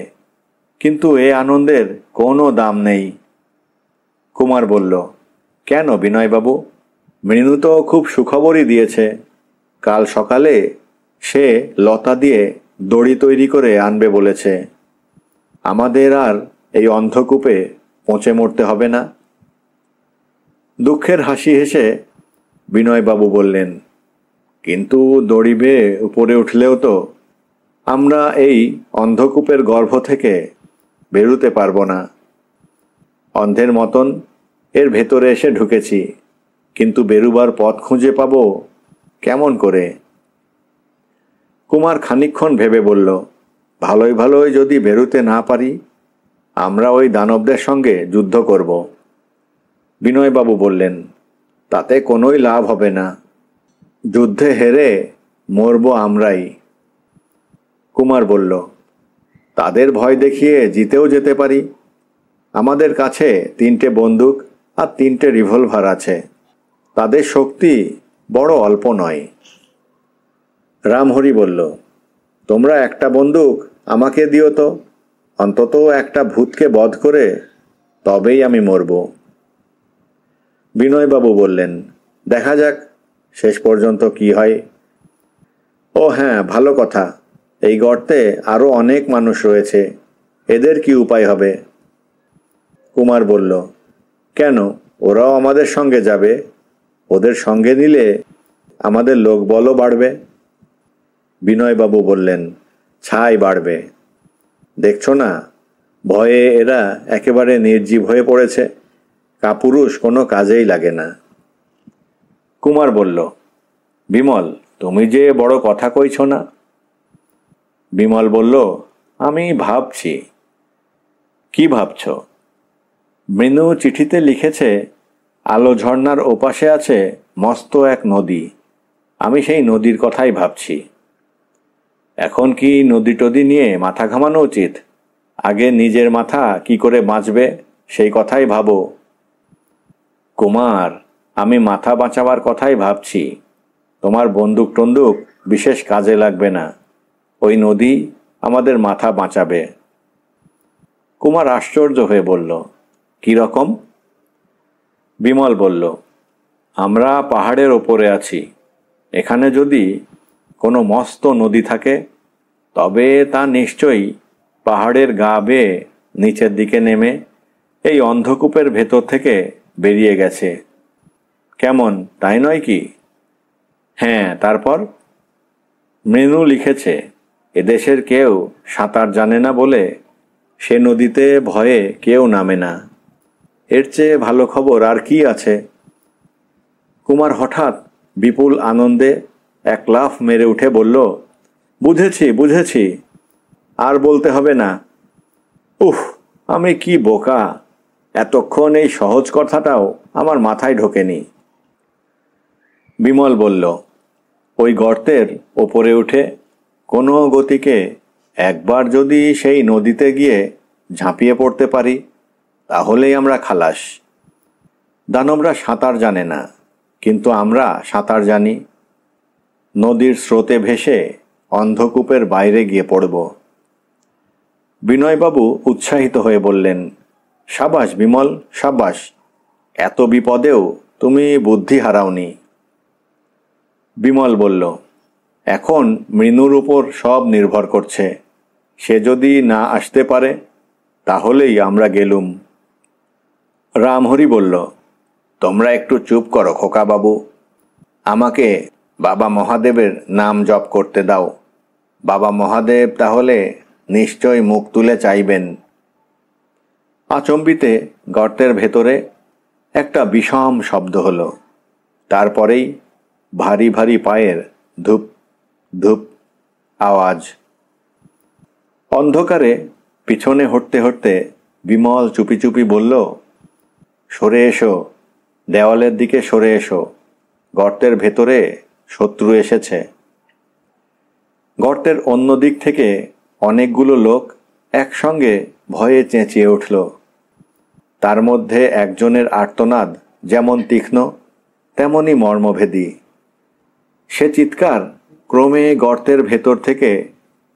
A: কিন্তু এ আনন্দের কোনো দাম নেই। কুমার বলল, কেন বিনয়বাবু? মৃণু তো খুব সুখবরই দিয়েছে। কাল সকালে সে লতা দিয়ে দড়ি তৈরি করে আনবে বলেছে। আমাদের আর এই অন্ধকূপে পচে মরতে হবে না। দুঃখের হাসি হেসে বিনয়বাবু বললেন, কিন্তু দড়ি বেয়ে উপরে উঠলেও তো আমরা এই অন্ধকূপের গর্ভ থেকে বেরুতে পারবো না। অন্ধের মতন এর ভেতরে এসে ঢুকেছি, কিন্তু বেরুবার পথ খুঁজে পাবো কেমন করে? কুমার খানিকক্ষণ ভেবে বলল, ভালোই ভালোই যদি বেরুতে না পারি, আমরা ওই দানবদের সঙ্গে যুদ্ধ করব। বিনয়বাবু বললেন, তাতে কোনোই লাভ হবে না। যুদ্ধে হেরে মরব আমরাই। কুমার বলল, তাদের ভয় দেখিয়ে জিতেও যেতে পারি। আমাদের কাছে 3টে বন্দুক আর 3টে রিভলভার আছে। তাদের শক্তি বড় অল্প নয়। রামহরি বলল, তোমরা একটা বন্দুক আমাকে দিও তো, অন্তত একটা ভূতকে বধ করে তবেই আমি মরব। বিনয়বাবু বললেন, দেখা যাক শেষ পর্যন্ত কি হয়। ও হ্যাঁ, ভালো কথা, এই গর্তে আরও অনেক মানুষ রয়েছে, এদের কি উপায় হবে? কুমার বলল, কেন, ওরাও আমাদের সঙ্গে যাবে। ওদের সঙ্গে নিলে আমাদের লোকবলও বাড়বে। বিনয়বাবু বললেন, ছাই বাড়বে। দেখছো না, ভয়ে এরা একেবারে নির্জীব হয়ে পড়েছে, কাপুরুষ কোনো কাজেই লাগে না। কুমার বলল, বিমল, তুমি যে বড় কথা কইছ না। বিমল বলল, আমি ভাবছি। কি ভাবছ? মৃণু চিঠিতে লিখেছে আলো ঝর্ণার ওপাশে আছে মস্ত এক নদী। আমি সেই নদীর কথাই ভাবছি। এখন কি নদী টদী নিয়ে মাথা ঘামানো উচিত? আগে নিজের মাথা কি করে বাঁচবে সেই কথাই ভাবো। কুমার, আমি মাথা বাঁচাবার কথাই ভাবছি। তোমার বন্দুক টন্দুক বিশেষ কাজে লাগবে না, ওই নদী আমাদের মাথা বাঁচাবে। কুমার আশ্চর্য হয়ে বলল, কি রকম? বিমল বলল, আমরা পাহাড়ের ওপরে আছি। এখানে যদি কোনো মস্ত নদী থাকে তবে তা নিশ্চয়ই পাহাড়ের গা বেয়ে নিচের দিকে নেমে এই অন্ধকূপের ভেতর থেকে বেরিয়ে গেছে। কেমন, তাই নয় কি? হ্যাঁ, তারপর? মৃণু লিখেছে এদেশের কেউ সাঁতার জানে না বলে সে নদীতে ভয়ে কেউ নামে না। এর চেয়ে ভালো খবর আর কি আছে? কুমার হঠাৎ বিপুল আনন্দে এক লাফ মেরে উঠে বলল, বুঝেছি বুঝেছি, আর বলতে হবে না। উফ, আমি কি বোকা, এতক্ষণ এই সহজ কথাটাও আমার মাথায় ঢোকেনি। বিমল বলল, ওই গর্তের ওপরে উঠে কোনো গতিকে একবার যদি সেই নদীতে গিয়ে ঝাঁপিয়ে পড়তে পারি তাহলেই আমরা খালাস। দানবরা সাঁতার জানে না, কিন্তু আমরা সাঁতার জানি। নদীর স্রোতে ভেসে অন্ধকূপের বাইরে গিয়ে পড়ব। বিনয়বাবু উৎসাহিত হয়ে বললেন, সাবাস বিমল, সাবাস, এত বিপদেও তুমি বুদ্ধি হারাওনি। বিমল বলল, এখন মৃণুর উপর সব নির্ভর করছে। সে যদি না আসতে পারে তাহলেই আমরা গেলুম। রামহরি বলল, তোমরা একটু চুপ করো খোকাবাবু, আমাকে বাবা মহাদেবের নাম জপ করতে দাও। বাবা মহাদেব তাহলে নিশ্চয় মুখ তুলে চাইবেন। আচম্বিতে গর্তের ভেতরে একটা বিষম শব্দ হলো। তারপরেই ভারী ভারী পায়ের ধূপ ধূপ আওয়াজ। অন্ধকারে পিছনে হটতে হটতে বিমল চুপি চুপি বলল, সরে এসো, দেওয়ালের দিকে সরে এসো, গর্তের ভেতরে শত্রু এসেছে। গর্তের অন্য দিক থেকে অনেকগুলো লোক একসঙ্গে ভয়ে চেঁচিয়ে উঠল। তার মধ্যে একজনের আর্তনাদ যেমন তীক্ষ্ণ তেমনি মর্মভেদী। সে চিৎকার ক্রমে গর্তের ভেতর থেকে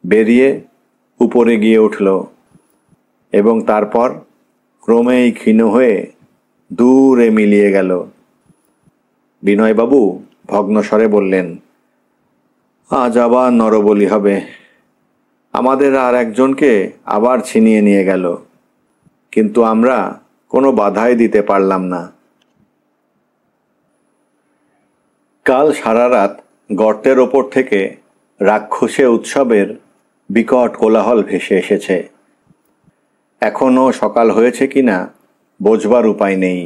A: বেরিয়ে উপরে গিয়ে উঠল এবং তারপর ক্রমেই ক্ষীণ হয়ে দূরে মিলিয়ে গেল। বিনয়বাবু ভগ্নস্বরে বললেন, আজ আবার নরবলি হবে। আমাদের আর একজনকে আবার ছিনিয়ে নিয়ে গেল, কিন্তু আমরা কোনো বাধাই দিতে পারলাম না। কাল সারা রাত গর্তের ওপর থেকে রাক্ষসে উৎসবের বিকট কোলাহল ভেসে এসেছে। এখনও সকাল হয়েছে কিনা বোঝবার উপায় নেই,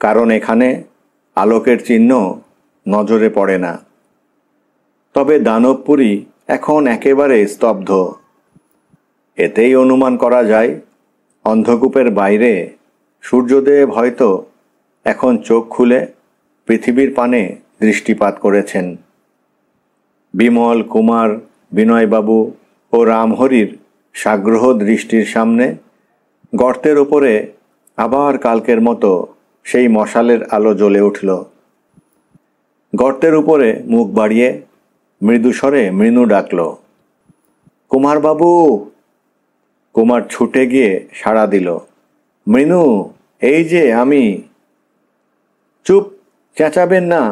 A: কারণ এখানে আলোকের চিহ্ন নজরে পড়ে না। তবে দানবপুরী এখন একেবারে স্তব্ধ। এতেই অনুমান করা যায় অন্ধকূপের বাইরে সূর্যদেব হয়তো এখন চোখ খুলে পৃথিবীর পানে দৃষ্টিপাত করেছেন। বিমল, কুমার, বিনয়বাবু ও রামহরির সাগ্রহ দৃষ্টির সামনে গর্তের উপরে আবার কালকের মতো সেই মশালের আলো জ্বলে উঠল। গর্তের উপরে মুখ বাড়িয়ে মৃদুস্বরে মৃণু ডাকল, কুমারবাবু। কুমার ছুটে গিয়ে সাড়া দিল, মৃণু, এই যে আমি। চুপ, চেঁচাবেন না,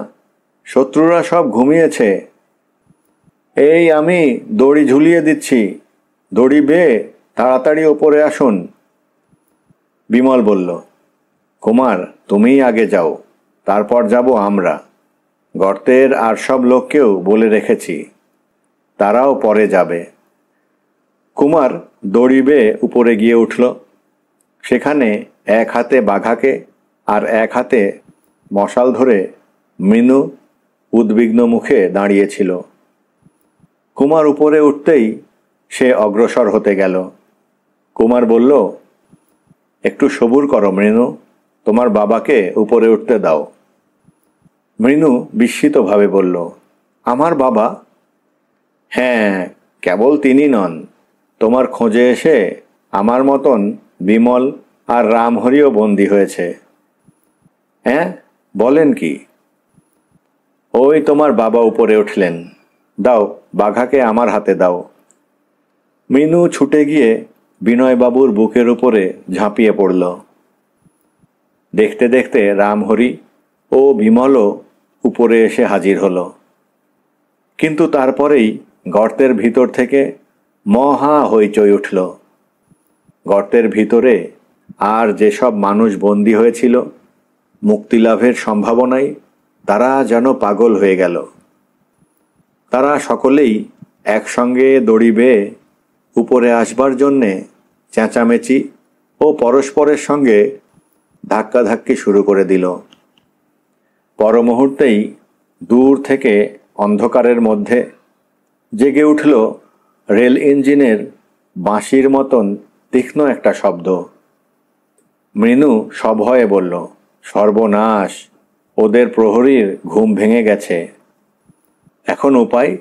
A: শত্রুরা সব ঘুমিয়েছে। এই আমি দড়ি ঝুলিয়ে দিচ্ছি, দড়ি বেয়ে তাড়াতাড়ি ওপরে আসুন। বিমল বলল, কুমার, তুমিই আগে যাও, তারপর যাব আমরা। গর্তের আর সব লোককেও বলে রেখেছি, তারাও পরে যাবে। কুমার দড়ি বেয়ে উপরে গিয়ে উঠল। সেখানে এক হাতে বাঘাকে আর এক হাতে মশাল ধরে মৃণু উদ্বিগ্ন মুখে দাঁড়িয়েছিল। কুমার উপরে উঠতেই সে অগ্রসর হতে গেল। কুমার বলল, একটু সবুর করো মৃণু, তোমার বাবাকে উপরে উঠতে দাও। মৃণু বিস্মিতভাবে বলল, আমার বাবা? হ্যাঁ, কেবল তিনি নন, তোমার খোঁজে এসে আমার মতন বিমল আর রামহরিও বন্দী হয়েছে। হ্যাঁ, বলেন কি? ওই তোমার বাবা উপরে উঠলেন, দাও বাঘাকে আমার হাতে দাও। মৃণু ছুটে গিয়ে বিনয়বাবুর বুকের উপরে ঝাঁপিয়ে পড়ল। দেখতে দেখতে রামহরি ও বিমলও উপরে এসে হাজির হলো। কিন্তু তারপরেই গর্তের ভিতর থেকে মহা হইচই উঠল। গর্তের ভিতরে আর যেসব মানুষ বন্দী হয়েছিল মুক্তিলাভের সম্ভাবনায়, তারা যেন পাগল হয়ে গেল। তারা সকলেই একসঙ্গে দড়ি বেয়ে উপরে আসবার জন্যে চেঁচামেচি ও পরস্পরের সঙ্গে ধাক্কাধাক্কি শুরু করে দিল। পর মুহূর্তেই দূর থেকে অন্ধকারের মধ্যে জেগে উঠল রেল ইঞ্জিনের বাঁশির মতন তীক্ষ্ণ একটা শব্দ। মৃণু সভয়ে বলল, সর্বনাশ, ওদের প্রহরীর ঘুম ভেঙে গেছে। এখন উপায়?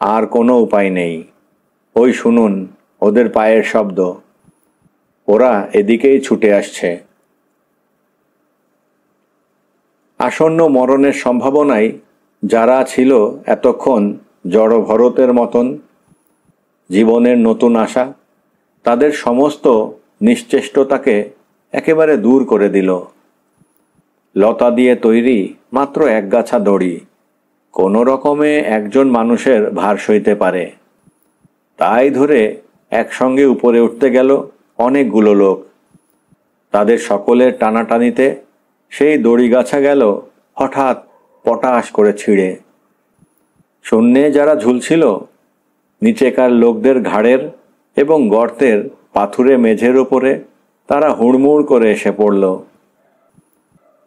A: আর কোনো উপায় নেই। ওই শুনুন ওদের পায়ের শব্দ, ওরা এদিকেই ছুটে আসছে। আসন্ন মরণের সম্ভাবনায় যারা ছিল এতক্ষণ জড়ভরতের মতন, জীবনের নতুন আশা, তাদের সমস্ত নিশ্চেষ্টতাকে একেবারে দূর করে দিল। লতা দিয়ে তৈরি মাত্র একগাছা দড়ি কোনো রকমে একজন মানুষের ভার সইতে পারে, তাই ধরে একসঙ্গে উপরে উঠতে গেল অনেকগুলো লোক। তাদের সকলের টানাটানিতে সেই দড়ি গাছা গেল হঠাৎ পটাশ করে ছিঁড়ে। শূন্যে যারা ঝুলছিল নিচেকার লোকদের ঘাড়ের এবং গর্তের পাথুরে মেঝের ওপরে তারা হুড়মুড় করে এসে পড়ল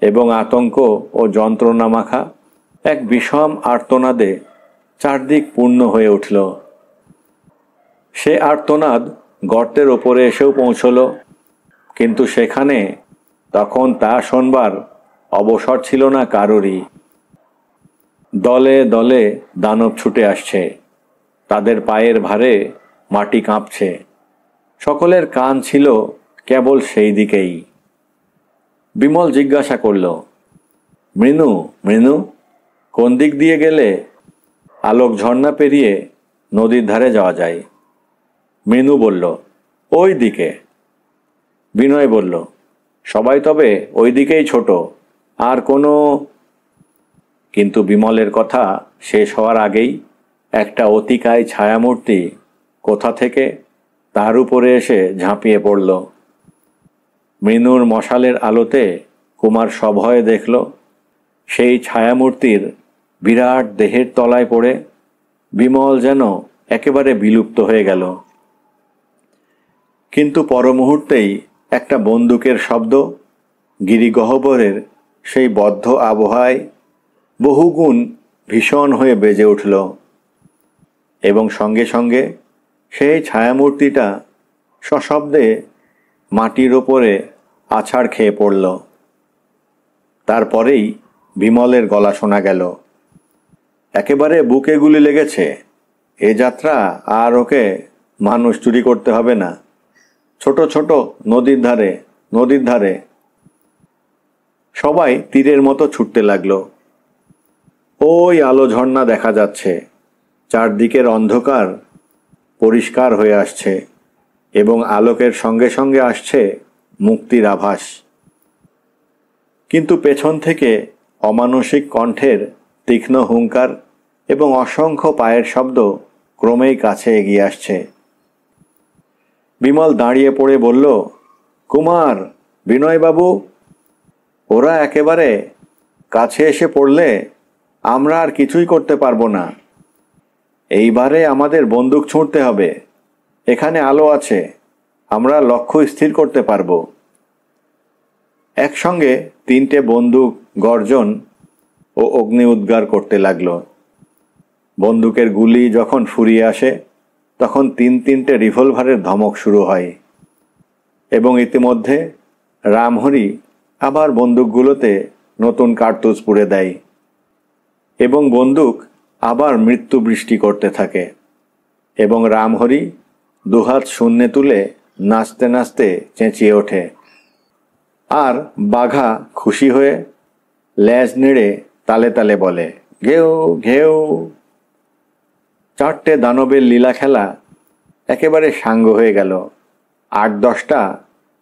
A: এবং আতঙ্ক ও যন্ত্রণা মাখা এক বিষম আর্তনাদে চারদিক পূর্ণ হয়ে উঠল। সে আর্তনাদ গর্তের ওপরে এসেও পৌঁছল, কিন্তু সেখানে তখন তা শোনবার অবসর ছিল না কারোরই। দলে দলে দানব ছুটে আসছে, তাদের পায়ের ভারে মাটি কাঁপছে, সকলের কান ছিল কেবল সেই দিকেই। বিমল জিজ্ঞাসা করল, মৃণু, মৃণু, কোন দিক দিয়ে গেলে আলোক ঝর্ণা পেরিয়ে নদীর ধারে যাওয়া যায়? মৃণু বলল, ওই দিকে। বিনয় বলল, সবাই তবে ওই দিকেই ছোট, আর কোনো। কিন্তু বিমলের কথা শেষ হওয়ার আগেই একটা অতিকায় ছায়ামূর্তি কোথা থেকে তার উপরে এসে ঝাঁপিয়ে পড়ল। মৃণুর মশালের আলোতে কুমার সভয়ে দেখল সেই ছায়ামূর্তির বিরাট দেহের তলায় পড়ে বিমল যেন একেবারে বিলুপ্ত হয়ে গেল। কিন্তু পর মুহূর্তেই একটা বন্দুকের শব্দ গিরিগহ্বরের সেই বদ্ধ আবহাওয়ায় বহুগুণ ভীষণ হয়ে বেজে উঠল এবং সঙ্গে সঙ্গে সেই ছায়ামূর্তিটা সশব্দে মাটির ওপরে আছাড় খেয়ে পড়ল। তারপরেই বিমলের গলা শোনা গেল, একেবারে বুকে গুলি লেগেছে, এ যাত্রা আর ওকে মানুষ চুরি করতে হবে না। ছোট ছোট নদীর ধারে, নদীর ধারে। সবাই তীরের মতো ছুটতে লাগলো। ওই আলো ঝর্ণা দেখা যাচ্ছে। চারদিকের অন্ধকার পরিষ্কার হয়ে আসছে এবং আলোকের সঙ্গে সঙ্গে আসছে মুক্তির আভাস। কিন্তু পেছন থেকে অমানসিক কণ্ঠের তীক্ষ্ণ হুঙ্কার এবং অসংখ্য পায়ের শব্দ ক্রমেই কাছে এগিয়ে আসছে। বিমল দাঁড়িয়ে পড়ে বলল, কুমার, বিনয়বাবু, ওরা একেবারে কাছে এসে পড়লে আমরা আর কিছুই করতে পারবো না। এইবারে আমাদের বন্দুক ছুঁড়তে হবে। এখানে আলো আছে, আমরা লক্ষ্য স্থির করতে পারবো। একসঙ্গে 3টে বন্দুক গর্জন ও অগ্নি উদ্গার করতে লাগলো। বন্দুকের গুলি যখন ফুরিয়ে আসে তখন 3টে রিভলভারের ধমক শুরু হয় এবং ইতিমধ্যে রামহরি আবার বন্দুকগুলোতে নতুন কার্তুজ পুড়ে দেয় এবং বন্দুক আবার মৃত্যু বৃষ্টি করতে থাকে এবং রামহরি দুহাত শূন্যে তুলে নাচতে নাচতে চেঁচিয়ে ওঠে। আর বাঘা খুশি হয়ে ল্যাজ নেড়ে তালে তালে বলে, ঘেউ ঘেউ। 4টে দানবের লীলা খেলা একেবারে সাঙ্গ হয়ে গেল। 8-10টা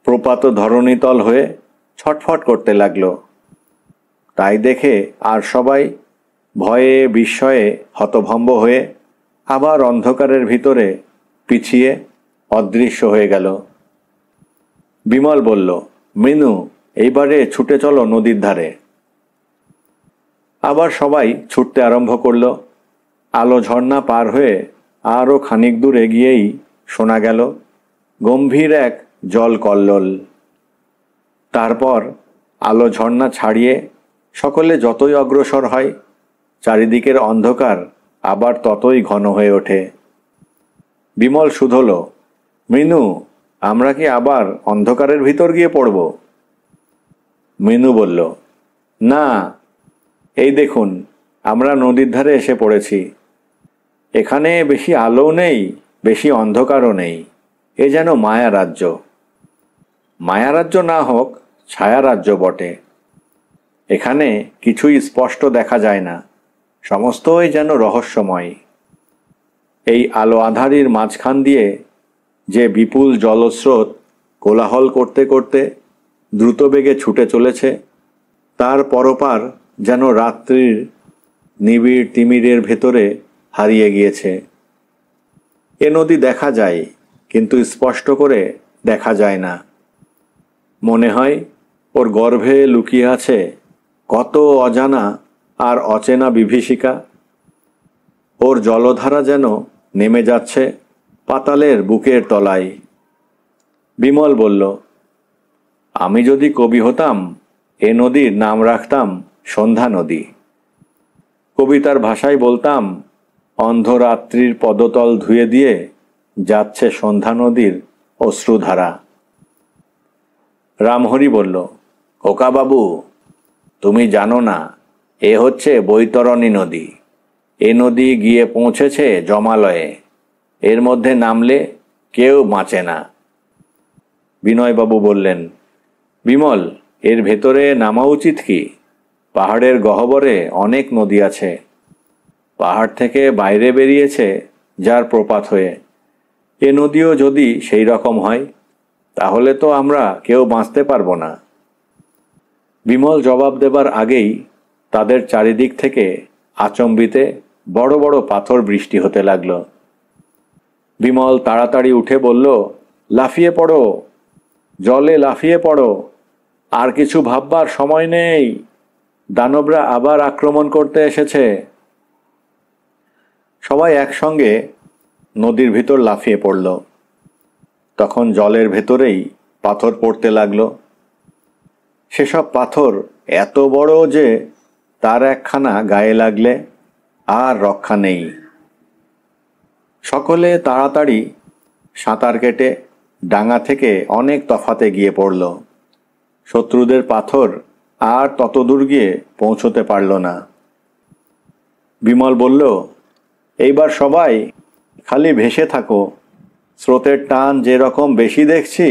A: প্রপাত ধরণীতল হয়ে ছটফট করতে লাগলো। তাই দেখে আর সবাই ভয়ে বিস্ময়ে হতভম্ব হয়ে আবার অন্ধকারের ভিতরে পিছিয়ে অদৃশ্য হয়ে গেল। বিমল বলল, মৃণু, এইবারে ছুটে চলো নদীর ধারে। আবার সবাই ছুটতে আরম্ভ করল। আলো ঝর্ণা পার হয়ে আরও খানিক দূর এগিয়েই শোনা গেল গম্ভীর এক জল কল্লোল। তারপর আলো ঝর্ণা ছাড়িয়ে সকলে যতই অগ্রসর হয় চারিদিকের অন্ধকার আবার ততই ঘন হয়ে ওঠে। বিমল শুধল, মৃণু, আমরা কি আবার অন্ধকারের ভিতর গিয়ে পড়ব? মৃণু বলল, না, এই দেখুন, আমরা নদীর ধারে এসে পড়েছি। এখানে বেশি আলো নেই, বেশি অন্ধকারও নেই। এ যেন মায়া রাজ্য। মায়া রাজ্য না হোক, ছায়া রাজ্য বটে। এখানে কিছুই স্পষ্ট দেখা যায় না, সমস্তই যেন রহস্যময়। এই আলো আঁধারির মাঝখান দিয়ে যে বিপুল জলস্রোত কোলাহল করতে করতে দ্রুতবেগে ছুটে চলেছে, তার পরপার যেন রাত্রির নিবিড় তিমিরের ভেতরে হারিয়ে গিয়েছে। এ নদী দেখা যায়, কিন্তু স্পষ্ট করে দেখা যায় না। মনে হয় ওর গর্ভে লুকিয়ে আছে কত অজানা আর অচেনা বিভীষিকা। ওর জলধারা যেন নেমে যাচ্ছে পাতালের বুকের তলায়। বিমল বলল, আমি যদি কবি হতাম এ নদীর নাম রাখতাম সন্ধ্যা নদী। কবিতার ভাষায় বলতাম, অন্ধরাত্রির পদতল ধুয়ে দিয়ে যাচ্ছে সন্ধ্যা নদীর অশ্রুধারা। রামহরি বলল, খোকাবাবু, তুমি জানো না, এ হচ্ছে বৈতরণী নদী। এ নদী গিয়ে পৌঁছেছে জমালয়ে। এর মধ্যে নামলে কেউ বাঁচে না। বিনয়বাবু বললেন, বিমল, এর ভেতরে নামা উচিত কি? পাহাড়ের গহ্বরে অনেক নদী আছে। পাহাড় থেকে বাইরে বেরিয়েছে যার প্রপাত হয়ে। এ নদীও যদি সেই রকম হয় তাহলে তো আমরা কেউ বাঁচতে পারবো না। বিমল জবাব দেবার আগেই তাদের চারিদিক থেকে আচম্বিতে বড় বড় পাথর বৃষ্টি হতে লাগল। বিমল তাড়াতাড়ি উঠে বলল, লাফিয়ে পড়ো, জলে লাফিয়ে পড়ো। আর কিছু ভাববার সময় নেই, দানবরা আবার আক্রমণ করতে এসেছে। সবাই একসঙ্গে নদীর ভিতর লাফিয়ে পড়ল। তখন জলের ভেতরেই পাথর পড়তে লাগলো। সেসব পাথর এত বড় যে তার একখানা গায়ে লাগলে আর রক্ষা নেই। সকলে তাড়াতাড়ি সাঁতার কেটে ডাঙা থেকে অনেক তফাতে গিয়ে পড়ল। শত্রুদের পাথর আর তত দূর গিয়ে পৌঁছতে পারল না। বিমল বলল, এইবার সবাই খালি ভেসে থাকো, স্রোতের টান যেরকম বেশি দেখছি,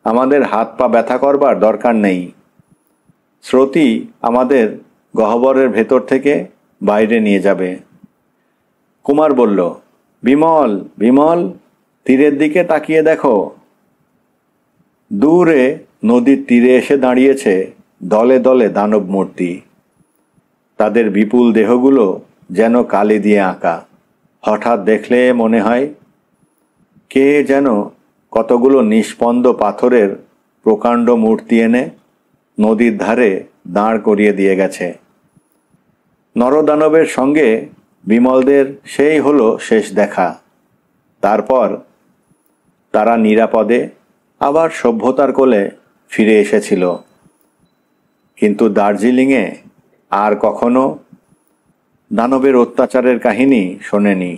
A: আমাদের হাত পা ব্যথা করবার দরকার নেই। স্রোতই আমাদের গহ্বরের ভেতর থেকে বাইরে নিয়ে যাবে। কুমার বলল, বিমল, বিমল, তীরের দিকে তাকিয়ে দেখো। দূরে নদীর তীরে এসে দাঁড়িয়েছে দলে দলে দানব মূর্তি। তাদের বিপুল দেহগুলো যেন কালি দিয়ে আঁকা। হঠাৎ দেখলে মনে হয় কে যেন কতগুলো নিষ্পন্দ পাথরের প্রকাণ্ড মূর্তি এনে নদীর ধারে দাঁড় করিয়ে দিয়ে গেছে। নরদানবের সঙ্গে বিমলদের সেই হলো শেষ দেখা। তারপর তারা নিরাপদে আবার সভ্যতার কোলে ফিরে এসেছিল, কিন্তু দার্জিলিংয়ে আর কখনো দানবের অত্যাচারের কাহিনী শোনেনি।